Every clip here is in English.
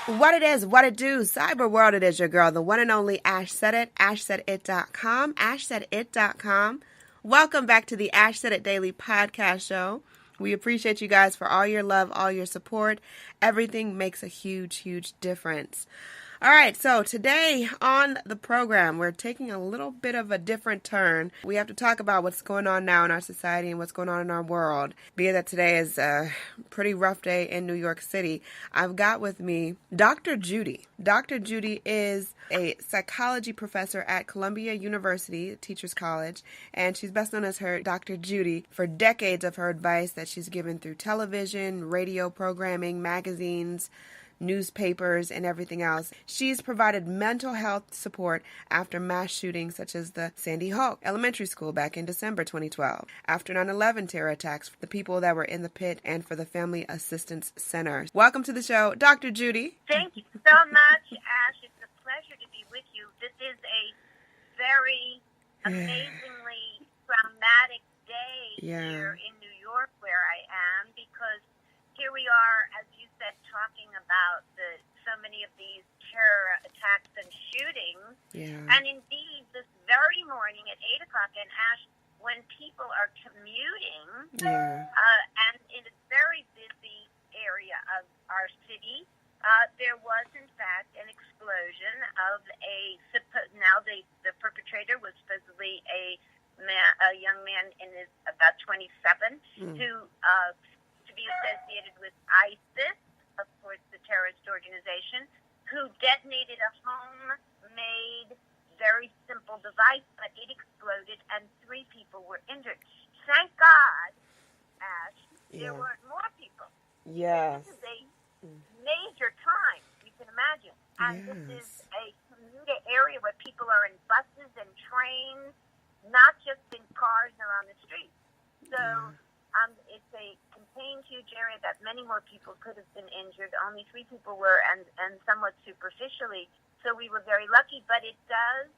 What it is, what it do, cyber world, it is your girl, the one and only Ash Said It, ashsaidit.com, ashsaidit.com. Welcome back to the Ash Said It Daily podcast show. We appreciate you guys for all your love, all your support. Everything makes a huge, huge difference. All right, so today on the program, we're taking a little bit of a different turn. We have to talk about what's going on now in our society and what's going on in our world. Being that today is a pretty rough day in New York City, I've got with me Dr. Judy. Dr. Judy is a psychology professor at Columbia University, Teachers College, and she's best known as her Dr. Judy for decades of her advice that she's given through television, radio programming, magazines, newspapers, and everything else. She's provided mental health support after mass shootings such as the Sandy Hook Elementary School back in December 2012, after 9/11 terror attacks for the people that were in the pit, and for the Family Assistance Center. Welcome to the show, Dr. Judy. Thank you so much, Ash. It's a pleasure to be with you. This is a very amazingly traumatic day here in New York where I am, because here we are, as you said, talking about so many of these terror attacks and shootings. And indeed, this very morning at 8 o'clock, and Ash, when people are commuting, and in a very busy area of our city, there was, in fact, an explosion of the perpetrator was supposedly a young man in his about 27 who be associated with ISIS, of course, the terrorist organization, who detonated a homemade, very simple device, but it exploded and 3 people were injured. Thank God, Ash, there weren't more people. This is a major time, you can imagine. And this is a commuter area where people are in buses and trains, not just in cars or on the streets. So it's a contained, huge area that many more people could have been injured. Only 3 people were, and somewhat superficially. So we were very lucky, but it does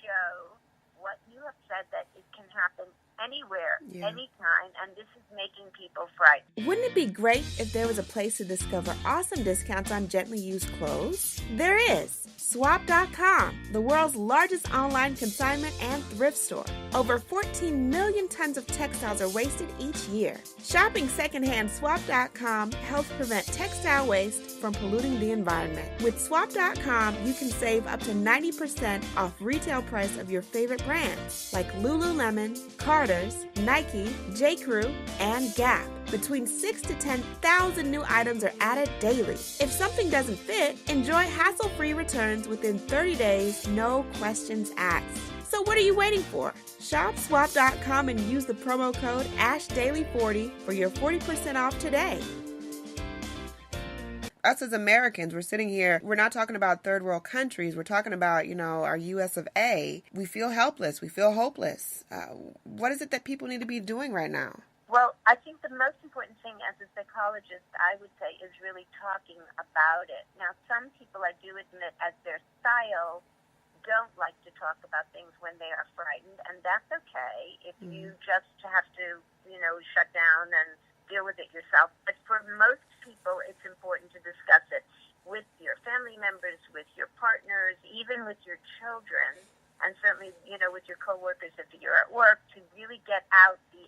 show what you have said, that it can happen anywhere, anytime, and this is making people frightened. Wouldn't it be great if there was a place to discover awesome discounts on gently used clothes? There is. Swap.com, the world's largest online consignment and thrift store. Over 14 million tons of textiles are wasted each year. Shopping secondhand, Swap.com helps prevent textile waste from polluting the environment. With Swap.com, you can save up to 90% off retail price of your favorite brands like Lululemon, Carter's, Nike, J.Crew, and Gap. Between 6,000 to 10,000 new items are added daily. If something doesn't fit, enjoy hassle-free returns within 30 days, no questions asked. So what are you waiting for? Shop Swap.com and use the promo code ASHDAILY40 for your 40% off today. Us as Americans, we're sitting here, we're not talking about third world countries, we're talking about, our U.S. of A. We feel helpless, we feel hopeless. What is it that people need to be doing right now? Well, I think the most important thing as a psychologist, I would say, is really talking about it. Now, some people, I do admit, as their style, don't like to talk about things when they are frightened, and that's okay if you just have to, shut down and deal with it yourself. But for most people, it's important to discuss it with your family members, with your partners, even with your children, and certainly, with your coworkers if you're at work, to really get out the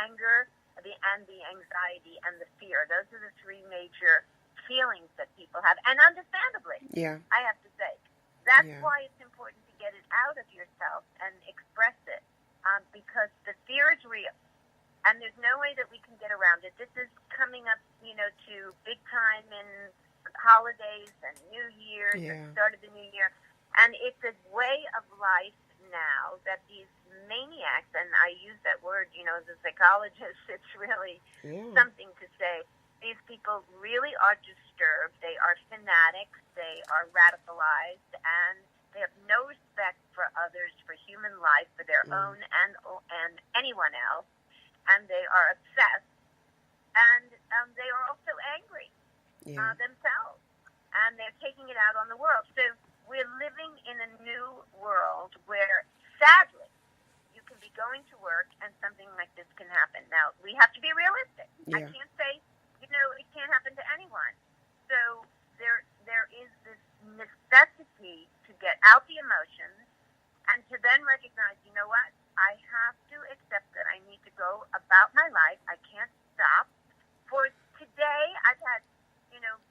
anger, the anxiety, and the fear. Those are the 3 major feelings that people have, and understandably, I have to say. That's why it's important to get it out of yourself and express it, because the fear is real, and there's no way that we can get around it. This is coming up, to big time in holidays and New Year's, the start of the new year. And it's a way of life now that these maniacs, and I use that word, as a psychologist, it's really something to say. These people really are disturbed. They are fanatics. They are radicalized, and they have no respect for others, for human life, for their own and anyone else. And they are obsessed, and they are also angry themselves, and they're taking it out on the world. So we're living in a new world where, sadly, you can be going to work and something like this can happen. Now, we have to be realistic. I can't say, it can't happen to anyone. So there emotions, and to then recognize, you know what, I have to accept that I need to go about my life. I can't stop. For today, I've had,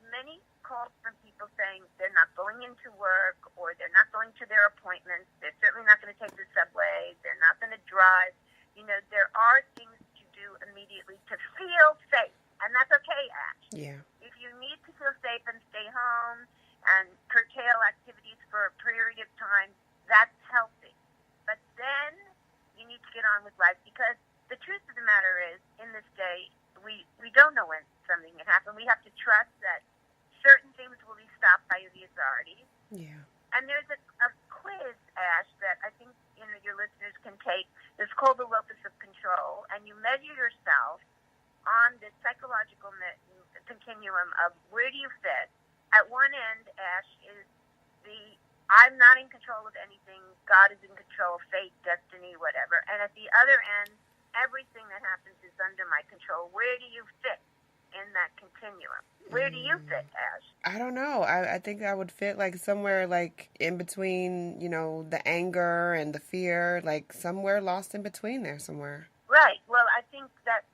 many calls from people saying they're not going into work or they're not going to their appointments. They're certainly not going to take the subway. They're not going to drive. There are things to do immediately to feel safe. And that's okay, Ash. Yeah. If you need to feel safe and stay home and curtail activities for a period of time, that's healthy. But then you need to get on with life, because the truth of the matter is, in this day, we don't know when something can happen. We have to trust that certain things will be stopped by the authorities. Yeah. And there's a quiz, Ash, that I think your listeners can take. It's called the locus of control, and you measure yourself on the psychological continuum of where do you fit. At one end, Ash, is I'm not in control of anything. God is in control, fate, destiny, whatever. And at the other end, everything that happens is under my control. Where do you fit in that continuum? Where do you fit, Ash? I don't know. I think I would fit like somewhere like in between, the anger and the fear, like somewhere lost in between there somewhere. Right. Well, I think that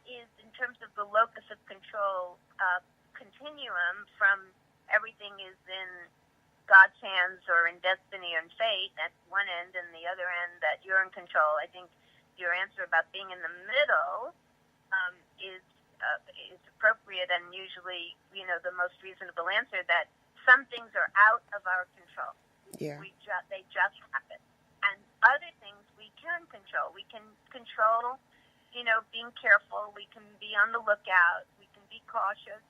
is, in terms of the locus of control continuum, from everything is in God's hands or in destiny and fate at one end, and the other end that you're in control. I think your answer about being in the middle is appropriate, and usually, the most reasonable answer, that some things are out of our control. Yeah. They just happen. And other things we can control. We can control, being careful. We can be on the lookout. We can be cautious.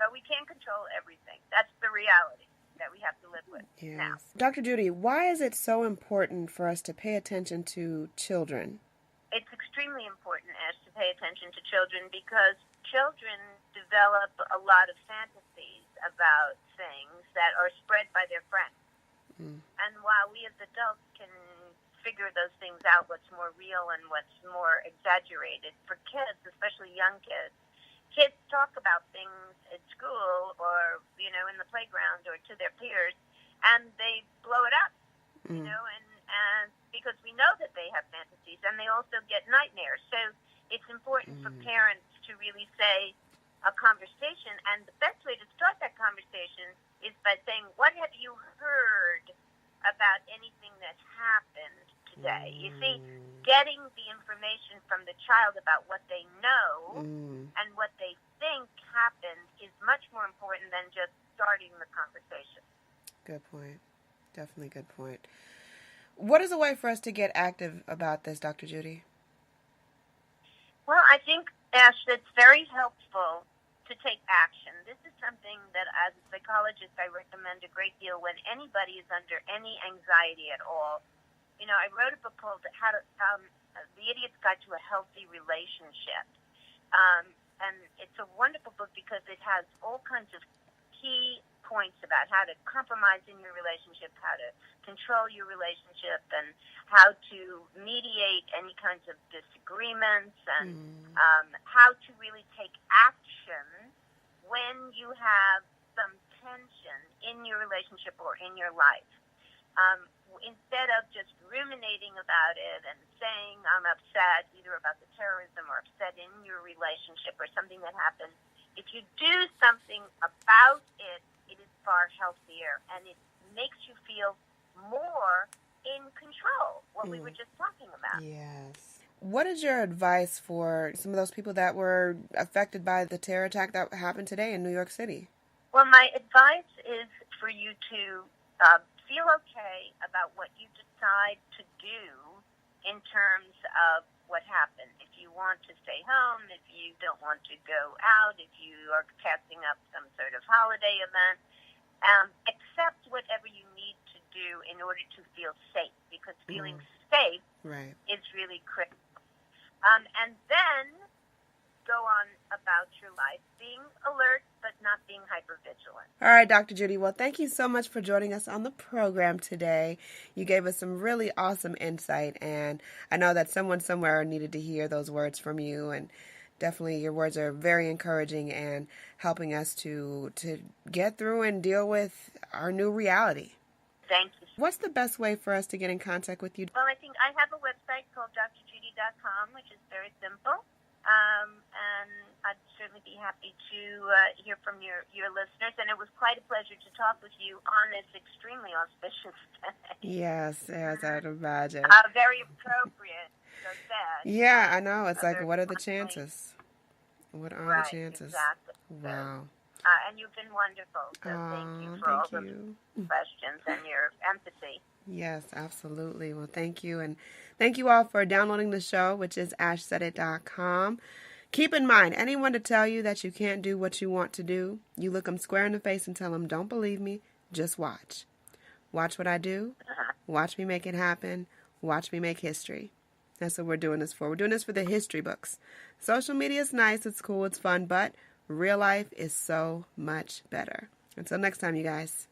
But we can't control everything. That's the reality that we have to live with now. Dr. Judy, why is it so important for us to pay attention to children? It's extremely important, Ash, to pay attention to children, because children develop a lot of fantasies about things that are spread by their friends. And while we as adults can figure those things out, what's more real and what's more exaggerated, for kids, especially young kids talk about things at school or, in the playground or to their peers, and they blow it up, and because we know that they have fantasies, and they also get nightmares. So it's important for parents to really say a conversation, and the best way to start that conversation is by saying, what have you heard about anything that happened today? You see, getting the information from the child about what they know and what they think happened is much more important than just starting the conversation. Good point. Definitely good point. What is a way for us to get active about this, Dr. Judy? Well, I think, Ash, it's very helpful to take action. This is something that, as a psychologist, I recommend a great deal when anybody is under any anxiety at all. I wrote a book called The Idiot's Guide to a Healthy Relationship. And it's a wonderful book because it has all kinds of key points about how to compromise in your relationship, how to control your relationship, and how to mediate any kinds of disagreements, and how to really take action when you have some tension in your relationship or in your life. Instead of just ruminating about it and saying, I'm upset either about the terrorism or upset in your relationship or something that happened, if you do something about it, it is far healthier, and it makes you feel more in control, what we were just talking about. Yes. What is your advice for some of those people that were affected by the terror attack that happened today in New York City? Well, my advice is for you to feel okay about what you decide to do in terms of what happened. If you want to stay home, if you don't want to go out, if you are passing up some sort of holiday event, accept whatever you need to do in order to feel safe, because feeling safe is really critical. And then go on about your life, being alert but not being hypervigilant. All right, Dr. Judy. Well, thank you so much for joining us on the program today. You gave us some really awesome insight, and I know that someone somewhere needed to hear those words from you, and definitely your words are very encouraging and helping us to get through and deal with our new reality. Thank you. What's the best way for us to get in contact with you? Well, I think I have a website called drjudy.com, which is very simple. And I'd certainly be happy to hear from your listeners. And it was quite a pleasure to talk with you on this extremely auspicious day. Yes, I'd imagine. Very appropriate. So sad. Yeah, I know. It's like, what are the chances? What are the chances? Exactly. Wow. And you've been wonderful. So thank you for all the questions and your empathy. Yes, absolutely. Well, thank you. And thank you all for downloading the show, which is ashsaidit.com. Keep in mind, anyone to tell you that you can't do what you want to do, you look them square in the face and tell them, don't believe me, just watch. Watch what I do. Watch me make it happen. Watch me make history. That's what we're doing this for. We're doing this for the history books. Social media is nice, it's cool, it's fun, but real life is so much better. Until next time, you guys.